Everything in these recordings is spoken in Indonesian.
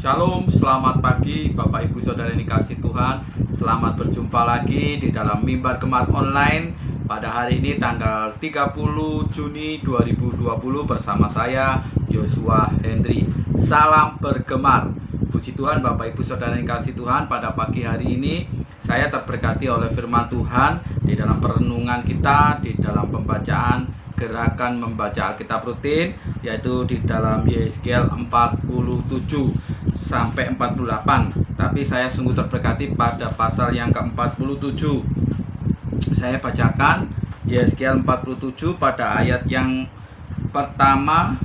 Shalom, selamat pagi Bapak Ibu Saudara yang dikasih Tuhan. Selamat berjumpa lagi di dalam Mimbar Gemar Online pada hari ini tanggal 30 Juni 2020 bersama saya Yosua Hendri. Salam bergemar. Puji Tuhan Bapak Ibu Saudara yang dikasih Tuhan, pada pagi hari ini saya terberkati oleh firman Tuhan di dalam perenungan kita, di dalam pembacaan gerakan membaca Alkitab rutin, yaitu di dalam Yeskiel 47 sampai 48. Tapi saya sungguh terberkati pada pasal yang ke-47. Saya bacakan Yeskiel 47 pada ayat yang pertama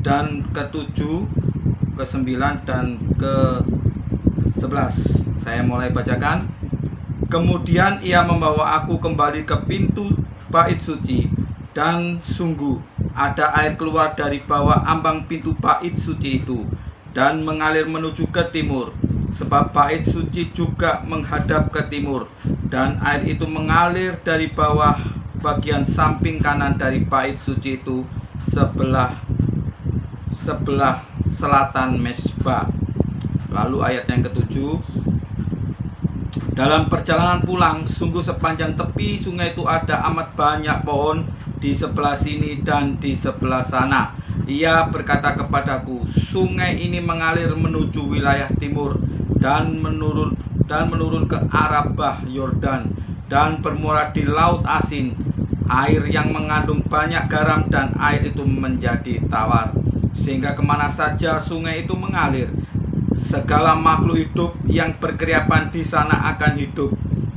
dan ke-7, ke-9 dan ke-11. Saya mulai bacakan. Kemudian ia membawa aku kembali ke pintu bait suci, dan sungguh ada air keluar dari bawah ambang pintu bait suci itu dan mengalir menuju ke timur, sebab bait suci juga menghadap ke timur, dan air itu mengalir dari bawah bagian samping kanan dari bait suci itu sebelah selatan mezbah. Lalu ayat yang ke-7, dalam perjalanan pulang, sungguh sepanjang tepi sungai itu ada amat banyak pohon di sebelah sini dan di sebelah sana. Ia berkata kepadaku, sungai ini mengalir menuju wilayah timur dan menurun ke arah Bah Yordan dan bermuara di Laut Asin, air yang mengandung banyak garam, dan air itu menjadi tawar, sehingga kemana saja sungai itu mengalir, segala makhluk hidup yang berkeriapan di sana akan hidup.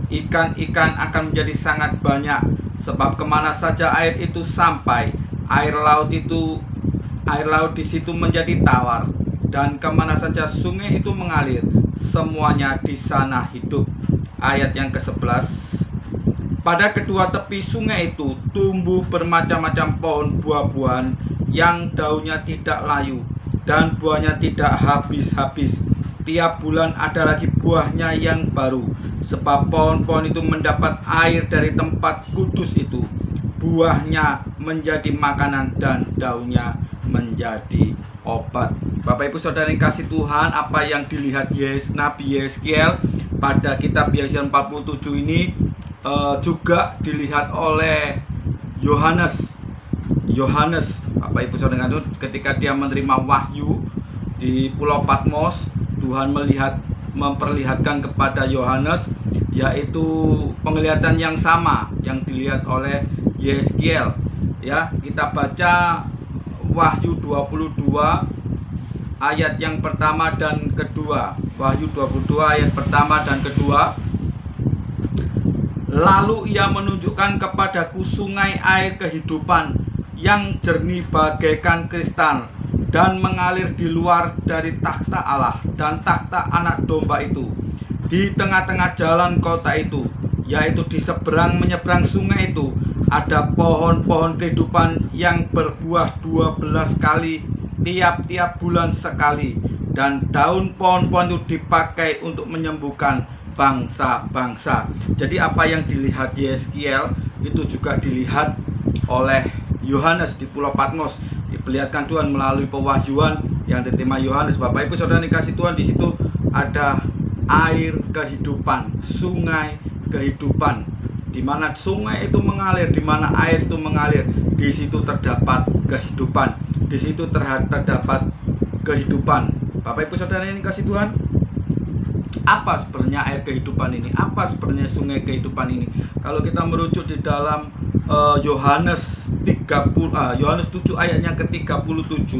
Ikan-ikan akan menjadi sangat banyak, sebab kemana saja air itu sampai, air laut di situ menjadi tawar, dan kemana saja sungai itu mengalir, semuanya di sana hidup. Ayat yang ke-11, pada kedua tepi sungai itu tumbuh bermacam-macam pohon buah-buahan yang daunnya tidak layu dan buahnya tidak habis-habis. Tiap bulan ada lagi buahnya yang baru, sebab pohon-pohon itu mendapat air dari tempat kudus itu. Buahnya menjadi makanan dan daunnya menjadi obat. Bapak Ibu Saudara yang kasih Tuhan, apa yang dilihat Nabi Yeskiel pada kitab Yeskiel 47 ini juga dilihat oleh Yohanes. Bapak Ibu Saudara itu, ketika dia menerima wahyu di Pulau Patmos, Tuhan memperlihatkan kepada Yohanes, yaitu penglihatan yang sama yang dilihat oleh Yeskiel. Ya, kita baca Wahyu 22 ayat yang pertama dan kedua. Wahyu 22 ayat pertama dan kedua. Lalu ia menunjukkan kepadaku sungai air kehidupan yang jernih bagaikan kristal, dan mengalir di luar dari takhta Allah dan takhta anak domba itu, di tengah-tengah jalan kota itu, yaitu di seberang menyeberang sungai itu ada pohon-pohon kehidupan yang berbuah 12 kali tiap-tiap bulan sekali, dan daun pohon-pohon itu dipakai untuk menyembuhkan bangsa-bangsa. Jadi apa yang dilihat Yeskiel itu juga dilihat oleh Yohanes di Pulau Patmos. Diperlihatkan Tuhan melalui pewahyuan yang diterima Yohanes. Bapak Ibu Saudara dikasih Tuhan, di situ ada air kehidupan, sungai kehidupan. Di mana sungai itu mengalir, di mana air itu mengalir, di situ terdapat kehidupan. Di situ terdapat kehidupan. Bapak Ibu Saudara yang dikasih Tuhan, apa sebenarnya air kehidupan ini? Apa sebenarnya sungai kehidupan ini? Kalau kita merujuk di dalam Yohanes 7 ayatnya ke-37,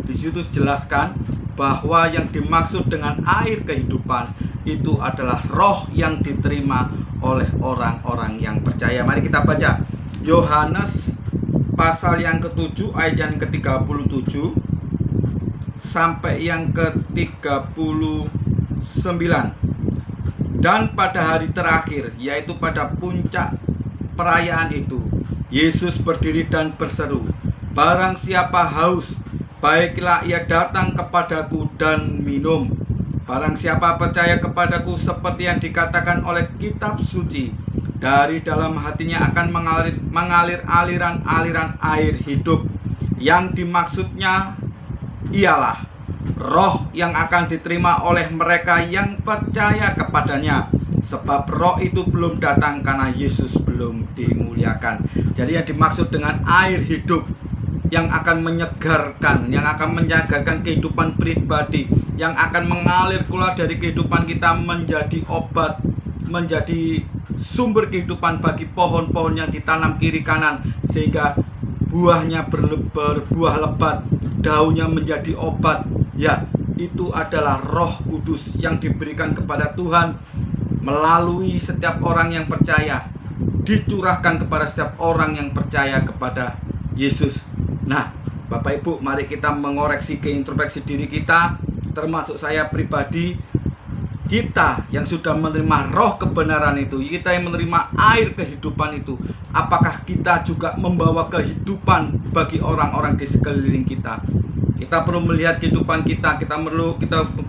di situ dijelaskan bahwa yang dimaksud dengan air kehidupan itu adalah roh yang diterima oleh orang-orang yang percaya. Mari kita baca Yohanes pasal yang ke-7 ayat yang ke-37 sampai yang ke-39. Dan pada hari terakhir, yaitu pada puncak perayaan itu, Yesus berdiri dan berseru, barang siapa haus, baiklah ia datang kepadaku dan minum. Barang siapa percaya kepadaku, seperti yang dikatakan oleh kitab suci, dari dalam hatinya akan mengalir aliran-aliran air hidup. Yang dimaksudnya ialah roh yang akan diterima oleh mereka yang percaya kepadanya. Sebab roh itu belum datang karena Yesus belum dimuliakan. Jadi yang dimaksud dengan air hidup yang akan menyegarkan, yang akan menyegarkan kehidupan pribadi, yang akan mengalir keluar dari kehidupan kita menjadi obat, menjadi sumber kehidupan bagi pohon-pohon yang ditanam kiri kanan, sehingga buahnya berbuah lebat, daunnya menjadi obat. Ya, itu adalah Roh Kudus yang diberikan kepada Tuhan melalui setiap orang yang percaya, dicurahkan kepada setiap orang yang percaya kepada Yesus. Nah, Bapak Ibu, mari kita mengoreksi keintrospeksi diri kita, termasuk saya pribadi. Kita yang sudah menerima roh kebenaran itu, kita yang menerima air kehidupan itu, apakah kita juga membawa kehidupan bagi orang-orang di sekeliling kita? Kita perlu melihat kehidupan kita, kita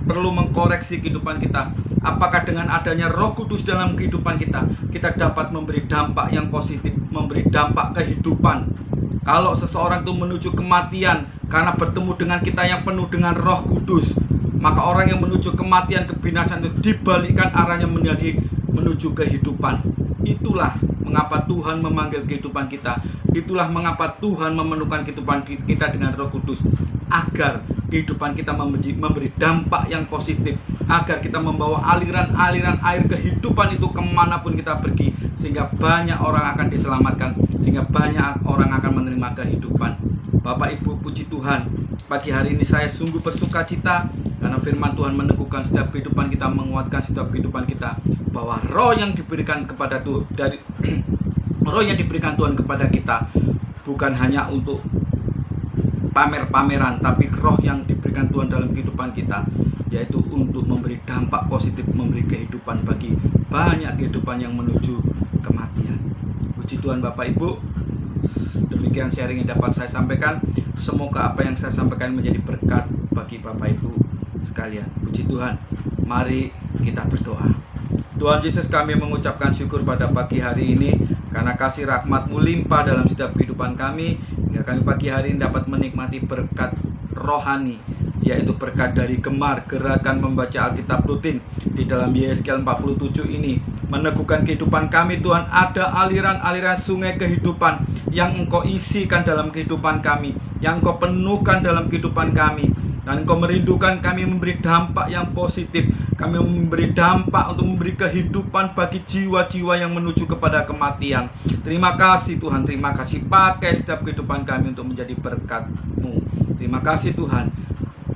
perlu mengkoreksi kehidupan kita. Apakah dengan adanya Roh Kudus dalam kehidupan kita, kita dapat memberi dampak yang positif, memberi dampak kehidupan. Kalau seseorang itu menuju kematian karena bertemu dengan kita yang penuh dengan Roh Kudus, maka orang yang menuju kematian, kebinasaan itu dibalikkan arahnya menjadi menuju kehidupan. Itulah mengapa Tuhan memanggil kehidupan kita. Itulah mengapa Tuhan memenuhkan kehidupan kita dengan Roh Kudus, agar kehidupan kita memberi dampak yang positif, agar kita membawa aliran-aliran air kehidupan itu kemanapun kita pergi, sehingga banyak orang akan diselamatkan, sehingga banyak orang akan menerima kehidupan. Bapak Ibu, puji Tuhan, pagi hari ini saya sungguh bersuka cita karena firman Tuhan meneguhkan setiap kehidupan kita, menguatkan setiap kehidupan kita, bahwa roh yang diberikan kepada roh yang diberikan Tuhan kepada kita bukan hanya untuk pamer-pameran, tapi roh yang diberikan Tuhan dalam kehidupan kita, yaitu untuk memberi dampak positif, memberi kehidupan bagi banyak kehidupan yang menuju kematian. Puji Tuhan Bapak Ibu, demikian sharing yang dapat saya sampaikan. Semoga apa yang saya sampaikan menjadi berkat bagi Bapak Ibu sekalian. Puji Tuhan. Mari kita berdoa. Tuhan Yesus, kami mengucapkan syukur pada pagi hari ini karena kasih rahmat-Mu limpah dalam setiap kehidupan kami, hingga kami pagi hari ini dapat menikmati berkat rohani, yaitu berkat dari gemar gerakan membaca Alkitab rutin di dalam Yesaya 47 ini. Meneguhkan kehidupan kami Tuhan, ada aliran-aliran sungai kehidupan yang Engkau isikan dalam kehidupan kami, yang Engkau penuhkan dalam kehidupan kami, dan Engkau merindukan kami memberi dampak yang positif. Kami memberi dampak untuk memberi kehidupan bagi jiwa-jiwa yang menuju kepada kematian. Terima kasih Tuhan, terima kasih, pakai setiap kehidupan kami untuk menjadi berkat-Mu. Terima kasih Tuhan.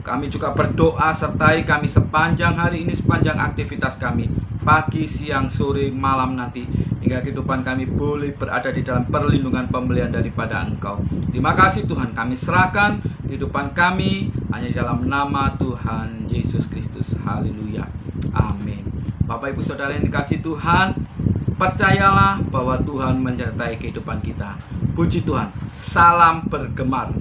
Kami juga berdoa sertai kami sepanjang hari ini, sepanjang aktivitas kami, pagi, siang, sore, malam nanti, hingga kehidupan kami boleh berada di dalam perlindungan pembelian daripada Engkau. Terima kasih Tuhan, kami serahkan kehidupan kami hanya dalam nama Tuhan Yesus Kristus. Haleluya, amin. Bapak Ibu Saudara yang dikasihi Tuhan, percayalah bahwa Tuhan menyertai kehidupan kita. Puji Tuhan, salam bergemar.